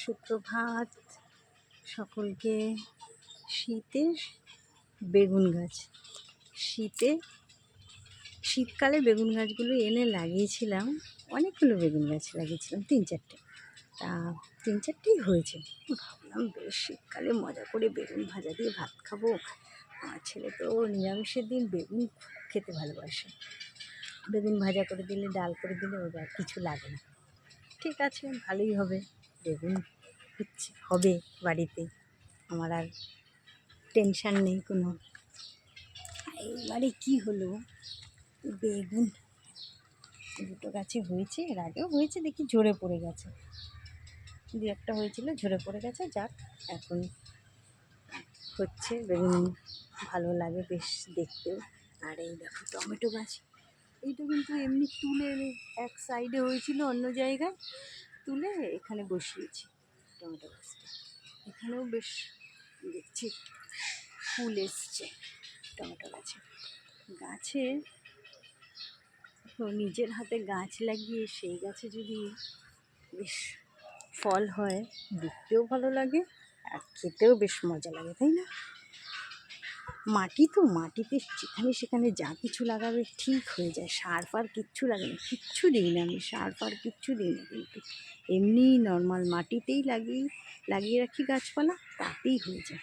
সুপ্রভাত সকলকে। শীতের বেগুন গাছ, শীতকালে বেগুন গাছগুলো এনে লাগিয়েছিলাম। অনেকগুলো বেগুন গাছ লাগিয়েছিলাম, 3-4টে। তা 3-4টেই হয়েছে। ভাবলাম বেশ শীতকালে মজা করে বেগুন ভাজা দিয়ে ভাত খাবো। আমার ছেলে তো নিরামিষের দিন বেগুন খেতে ভালোবাসে। বেগুন ভাজা করে দিলে, ডাল করে দিলে ওর আর কিছু লাগে না। ঠিক আছে, ভালোই হবে। বেগুন হবে বাড়িতে, আমার আর টেনশান নেই কোনো। এইবারে কি হলো, বেগুন দুটো গাছে হয়েছে, এর আগেও হয়েছে, দেখি ঝরে পড়ে গেছে। 2-1টা হয়েছিল, ঝরে পড়ে গেছে। যাক, এখন হচ্ছে বেগুন, ভালো লাগে বেশ দেখতেও। আর এই দেখো টমেটো গাছ, এইটা কিন্তু এমনি তুলে এক সাইডে হয়েছিল, অন্য জায়গায় তুলে এখানে বসিয়েছি টমেটো গাছটা। এখানেও বেশ দেখছি ফুল এসছে টমেটো গাছে। নিজের হাতে গাছ লাগিয়ে সেই গাছে যদি বেশ ফল হয়, দেখতেও ভালো লাগে আর খেতেও বেশ মজা লাগে, তাই না? মাটিতে যেখানে সেখানে যা কিছু লাগাবে ঠিক হয়ে যায়। সার ফার কিচ্ছু লাগে না, কিচ্ছু দিই না আমি, সার ফার কিচ্ছু দিই না। কিন্তু এমনি নর্মাল মাটিতেই লাগিয়ে রাখি গাছপালা, তাতেই হয়ে যায়।